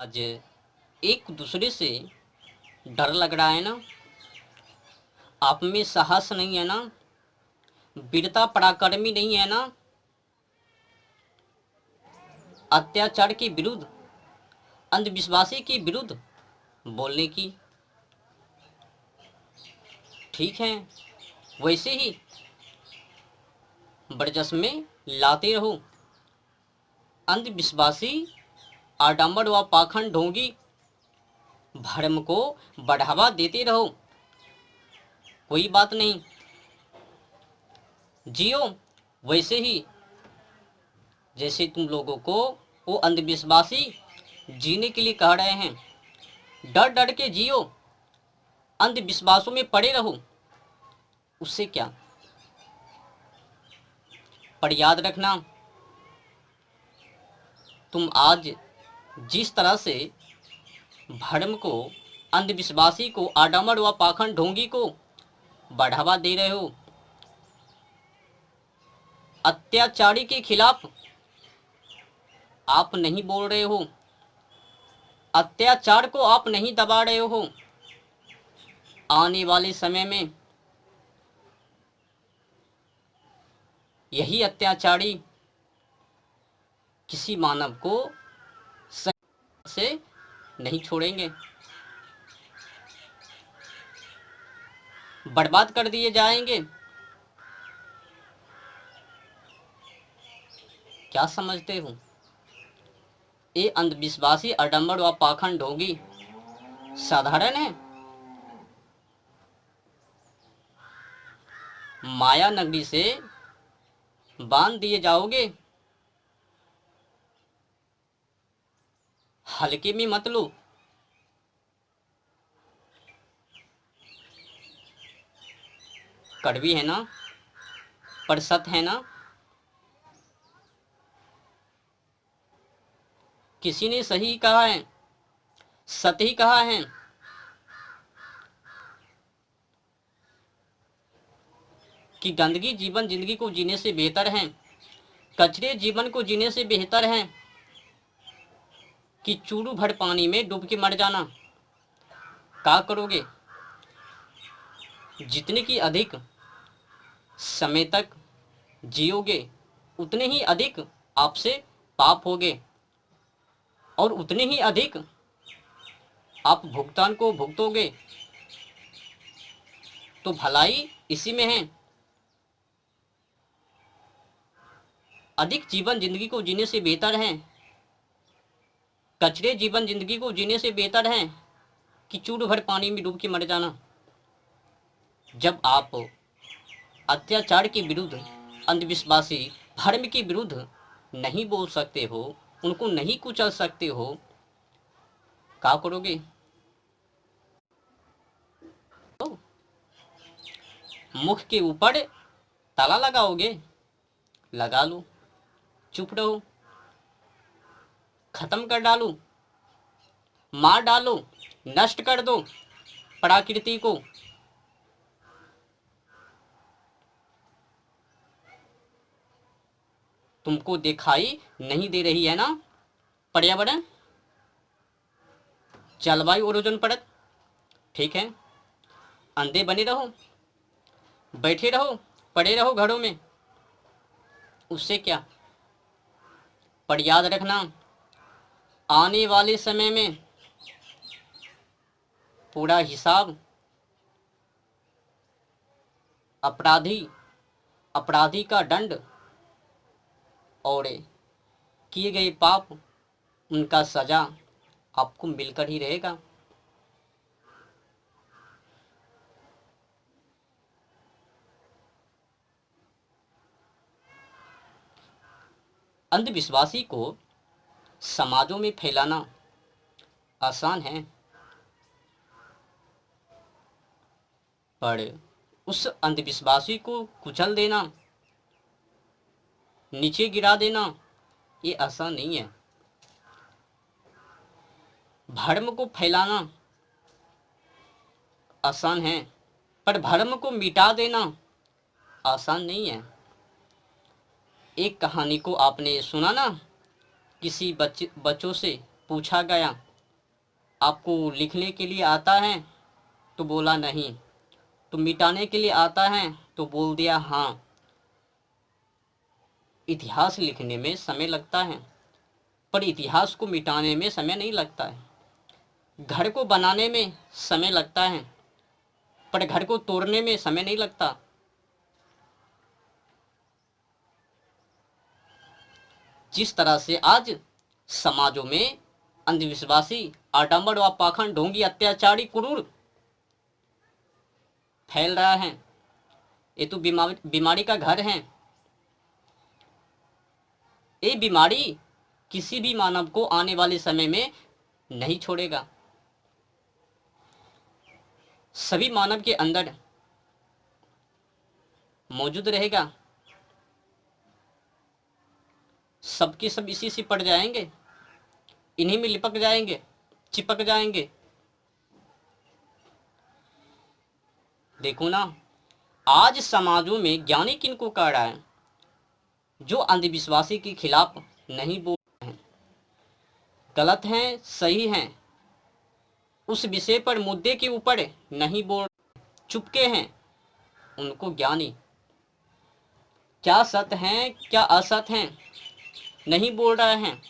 आज एक दूसरे से डर लग रहा है ना, आप में साहस नहीं है ना, वीरता पराक्रमी नहीं है ना, अत्याचार के विरुद्ध, अंधविश्वासी के विरुद्ध बोलने की। ठीक है, वैसे ही बरजस में लाते रहो। अंधविश्वासी, आडंबर व पाखंड ढोंगी भ्रम को बढ़ावा देते रहो, कोई बात नहीं, जियो वैसे ही जैसे तुम लोगों को वो अंधविश्वासी जीने के लिए कह रहे हैं। डर डर के जियो, अंधविश्वासों में पड़े रहो, उससे क्या। पर याद रखना, तुम आज जिस तरह से भ्रम को, अंधविश्वासी को, आडंबर व पाखंड ढोंगी को बढ़ावा दे रहे हो, अत्याचारी के खिलाफ आप नहीं बोल रहे हो, अत्याचार को आप नहीं दबा रहे हो। आने वाले समय में यही अत्याचारी किसी मानव को सही से नहीं छोड़ेंगे, बर्बाद कर दिए जाएंगे। क्या समझते हो? ये अंधविश्वासी, आडंबर व पाखंड ढोंगी साधारण है? माया नगरी से बांध दिए जाओगे, हल्के में मत लो। कड़वी है ना, पर सत है ना। किसी ने सही कहा है, सत ही कहा है। कि गंदगी जीवन जिंदगी को जीने से बेहतर है, कचरे जीवन को जीने से बेहतर है कि चूरू भर पानी में डूब के मर जाना। क्या करोगे? जितने की अधिक समय तक जियोगे, उतने ही अधिक आपसे पाप होगे और उतने ही अधिक आप भुगतान को भुगतोगे। तो भलाई इसी में है। अधिक जीवन जिंदगी को जीने से बेहतर है, कचरे जीवन जिंदगी को जीने से बेहतर है कि चूर भर पानी में डूब के मर जाना। जब आप अत्याचार के विरुद्ध, अंधविश्वासी, धर्म के विरुद्ध नहीं बोल सकते हो, उनको नहीं कुचल सकते हो, क्या करोगे? तो मुख के ऊपर ताला लगाओगे? लगा लो, चुप रहो, खत्म कर डालो, मार डालो, नष्ट कर दो प्रकृति को। तुमको दिखाई नहीं दे रही है ना पर्यावरण, जलवायु और ओजोन परत? ठीक है, अंधे बने रहो, बैठे रहो, पड़े रहो घरों में, उससे क्या। पर याद रखना, आने वाले समय में पूरा हिसाब अपराधी का दंड और किए गए पाप, उनका सजा आपको मिलकर ही रहेगा। अंधविश्वासी को समाजों में फैलाना आसान है, पर उस अंधविश्वासी को कुचल देना, नीचे गिरा देना, ये आसान नहीं है। भ्रम को फैलाना आसान है, पर भ्रम को मिटा देना आसान नहीं है। एक कहानी को आपने सुना ना, किसी बच्चों से पूछा गया आपको लिखने के लिए आता है तो बोला नहीं, तो मिटाने के लिए आता है तो बोल दिया हाँ। इतिहास लिखने में समय लगता है, पर इतिहास को मिटाने में समय नहीं लगता है। घर को बनाने में समय लगता है, पर घर को तोड़ने में समय नहीं लगता। जिस तरह से आज समाजों में अंधविश्वासी, आडंबर व पाखंड, ढोंगी, अत्याचारी, क्रूर फैल रहा है, ये तो बीमारी का घर है। ये बीमारी किसी भी मानव को आने वाले समय में नहीं छोड़ेगा। सभी मानव के अंदर मौजूद रहेगा। सबके सब इसी से पड़ जाएंगे, इन्हीं में लिपक जाएंगे, चिपक जाएंगे। देखो ना, आज समाजों में ज्ञानी किनको कह रहा है? जो अंधविश्वासी के खिलाफ नहीं बोल रहे हैं, गलत हैं, सही हैं, उस विषय पर, मुद्दे के ऊपर नहीं बोल, चुपके हैं, उनको ज्ञानी। क्या सत्य हैं, क्या असत हैं, नहीं बोल रहे हैं,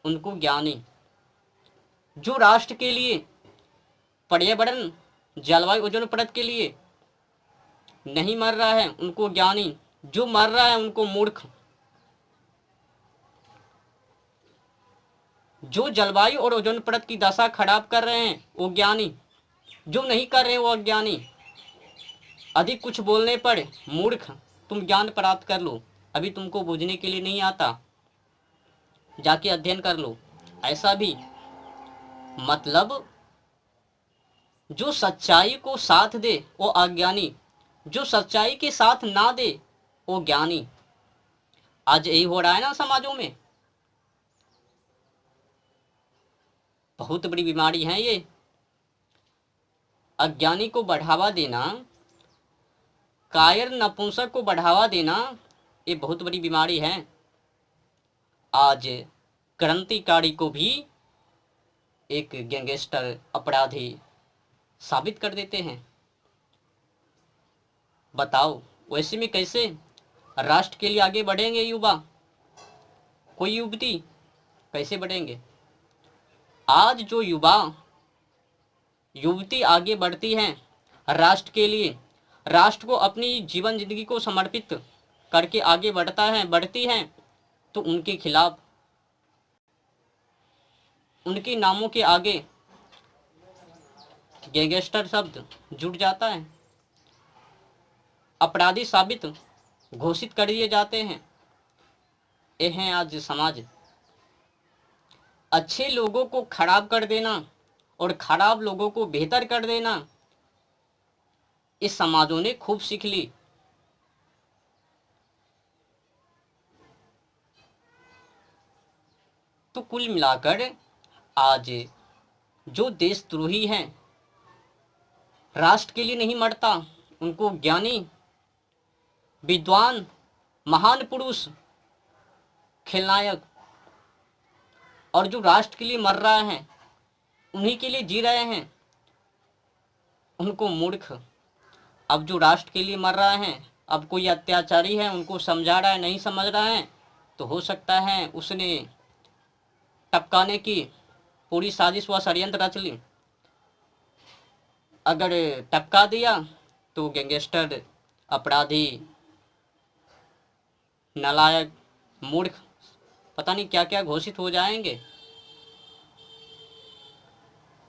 उनको ज्ञानी। जो राष्ट्र के लिए, पर्यावरण, जलवायु, ओजोन परत के लिए नहीं मर रहा है, उनको ज्ञानी। जो मर रहा है उनको मूर्ख। जो जलवायु और ओजोन परत की दशा खराब कर रहे हैं वो ज्ञानी, जो नहीं कर रहे वो अज्ञानी। अधिक कुछ बोलने पर मूर्ख, तुम ज्ञान प्राप्त कर लो, अभी तुमको बूझने के लिए नहीं आता, जाके अध्ययन कर लो। ऐसा भी मतलब जो सच्चाई को साथ दे वो अज्ञानी, जो सच्चाई के साथ ना दे वो ज्ञानी। आज यही हो रहा है ना समाजों में। बहुत बड़ी बीमारी है ये। अज्ञानी को बढ़ावा देना, कायर नपुंसक को बढ़ावा देना, ये बहुत बड़ी बीमारी है। आज क्रांतिकारी को भी एक गैंगस्टर, अपराधी साबित कर देते हैं। बताओ, वैसे में कैसे राष्ट्र के लिए आगे बढ़ेंगे युवा, कोई युवती कैसे बढ़ेंगे? आज जो युवा युवती आगे बढ़ती हैं राष्ट्र के लिए, राष्ट्र को अपनी जीवन जिंदगी को समर्पित करके आगे बढ़ती हैं, तो उनके खिलाफ, उनके नामों के आगे गैंगस्टर शब्द जुड़ जाता है, अपराधी साबित घोषित कर दिए जाते हैं। ये हैं आज समाज। अच्छे लोगों को खराब कर देना और खराब लोगों को बेहतर कर देना, इस समाजों ने खूब सीख ली। तो कुल मिलाकर आज जो देशद्रोही हैं, राष्ट्र के लिए नहीं मरता, उनको ज्ञानी, विद्वान, महान पुरुष, खलनायक, और जो राष्ट्र के लिए मर रहा है, उन्हीं के लिए जी रहे हैं, उनको मूर्ख। अब जो राष्ट्र के लिए मर रहा है, अब कोई अत्याचारी है उनको समझा रहा है, नहीं समझ रहा है, तो हो सकता है उसने टपकाने की पूरी साजिश व षड्यंत्र रच ली। अगर टपका दिया तो गैंगस्टर, अपराधी, नालायक, मूर्ख, पता नहीं क्या क्या घोषित हो जाएंगे।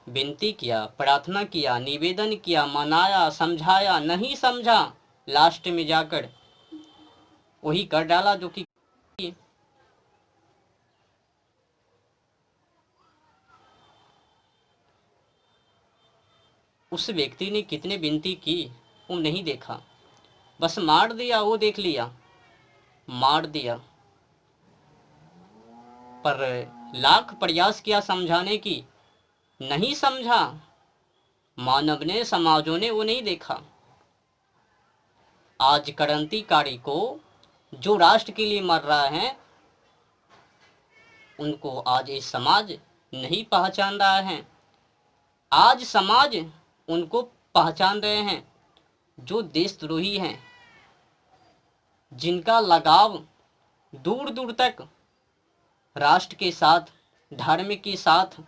विनती किया, प्रार्थना किया, निवेदन किया, मनाया, समझाया, नहीं समझा, लास्ट में जाकर वही कर डाला जो कि उस व्यक्ति ने कितने विनती की वो नहीं देखा, बस मार दिया, वो देख लिया, मार दिया। पर लाख प्रयास किया समझाने की, नहीं समझा। मानव ने, समाजों ने वो नहीं देखा। आज क्रांतिकारी को, जो राष्ट्र के लिए मर रहा है, उनको आज ये समाज नहीं पहचान रहा है। आज समाज उनको पहचान रहे हैं जो देशद्रोही हैं, जिनका लगाव दूर दूर तक राष्ट्र के साथ, धर्म के साथ,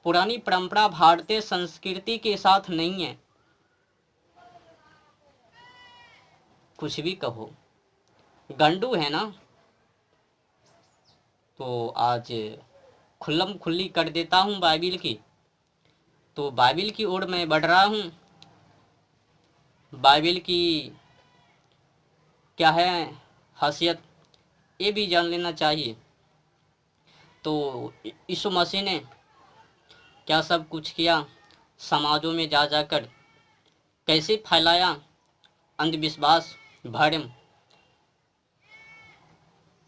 पुरानी परंपरा, भारतीय संस्कृति के साथ नहीं है। कुछ भी कहो, गंडू है ना। तो आज खुल्लम खुल्ली कर देता हूँ बाइबिल की। तो बाइबिल की ओर मैं बढ़ रहा हूँ। बाइबिल की क्या है खासियत, ये भी जान लेना चाहिए। तो यीशु मसीह ने क्या सब कुछ किया, समाजों में जा जाकर कैसे फैलाया अंधविश्वास, भ्रम।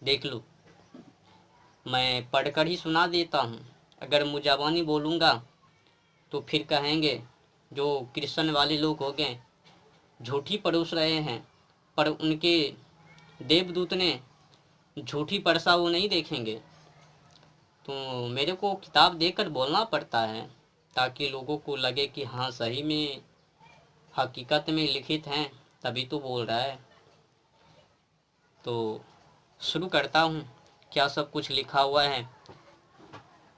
देख लो, मैं पढ़कर ही सुना देता हूँ। अगर मुजाबानी बोलूँगा तो फिर कहेंगे जो क्रिश्चियन वाले लोग हो गए झूठी परोस रहे हैं, पर उनके देवदूत ने झूठी परसा वो नहीं देखेंगे। तो मेरे को किताब देकर बोलना पड़ता है ताकि लोगों को लगे कि हाँ सही में हकीकत में लिखित हैं, तभी तो बोल रहा है। तो शुरू करता हूँ, क्या सब कुछ लिखा हुआ है,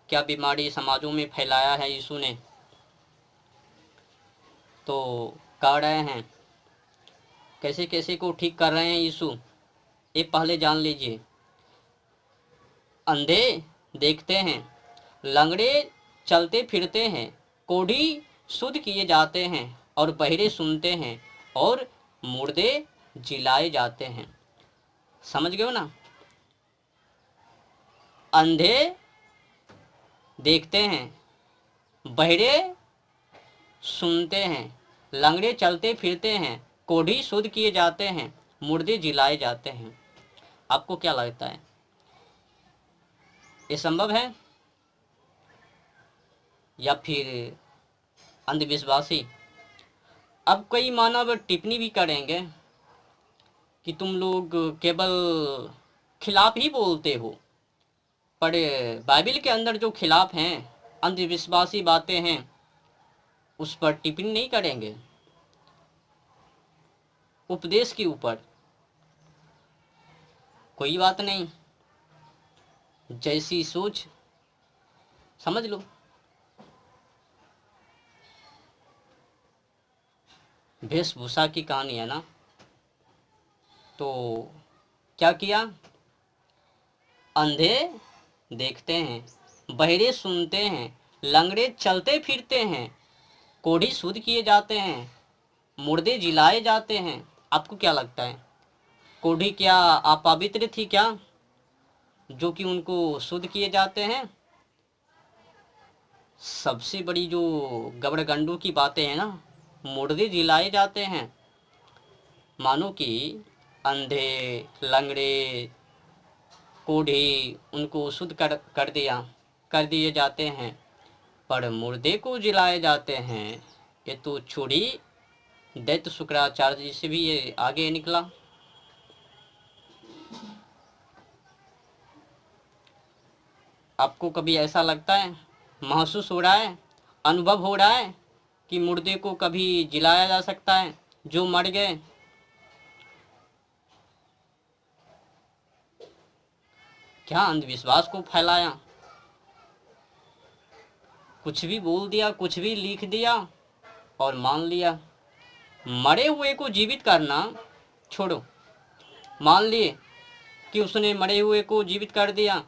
क्या बीमारी समाजों में फैलाया है यीशु ने, तो कर रहे हैं, कैसे कैसे को ठीक कर रहे हैं यीशु, ये पहले जान लीजिए। अंधे देखते हैं, लंगड़े चलते फिरते हैं, कोढ़ी शुद्ध किए जाते हैं, और बहरे सुनते हैं, और मुर्दे जिलाए जाते हैं। समझ गए हो ना। अंधे देखते हैं, बहरे सुनते हैं, लंगड़े चलते फिरते हैं, कोढ़ी शुद्ध किए जाते हैं, मुर्दे जिलाए जाते हैं। आपको क्या लगता है, ये संभव है या फिर अंधविश्वासी? अब कई मानव टिप्पणी भी करेंगे कि तुम लोग केवल खिलाफ ही बोलते हो, पर बाइबिल के अंदर जो खिलाफ हैं, अंधविश्वासी बातें हैं, उस पर टिप्पणी नहीं करेंगे। उपदेश के ऊपर कोई बात नहीं, जैसी सोच समझ लो। वेशभूषा की कहानी है ना। तो क्या किया, अंधे देखते हैं, बहरे सुनते हैं, लंगड़े चलते फिरते हैं, कोढ़ी शुद्ध किए जाते हैं, मुर्दे जिलाए जाते हैं। आपको क्या लगता है, कोढ़ी क्या अपवित्र थी क्या जो कि उनको शुद्ध किए जाते हैं? सबसे बड़ी जो गबड़गंडू की बातें हैं ना, मुर्दे जिलाए जाते हैं। मानो कि अंधे, लंगड़े, कोढ़ी उनको शुद्ध कर दिए जाते हैं, पर मुर्दे को जिलाए जाते हैं। ये तो छोड़ी दैत्य शुक्राचार्य जी से भी ये आगे निकला। आपको कभी ऐसा लगता है, महसूस हो रहा है, अनुभव हो रहा है कि मुर्दे को कभी जिलाया जा सकता है जो मर गए? क्या अंधविश्वास को फैलाया, कुछ भी बोल दिया, कुछ भी लिख दिया और मान लिया। मरे हुए को जीवित करना छोड़ो, मान लिए कि उसने मरे हुए को जीवित कर दिया।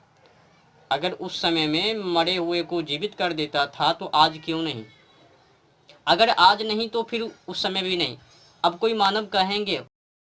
अगर उस समय में मरे हुए को जीवित कर देता था तो आज क्यों नहीं? अगर आज नहीं तो फिर उस समय भी नहीं। अब कोई मानव कहेंगे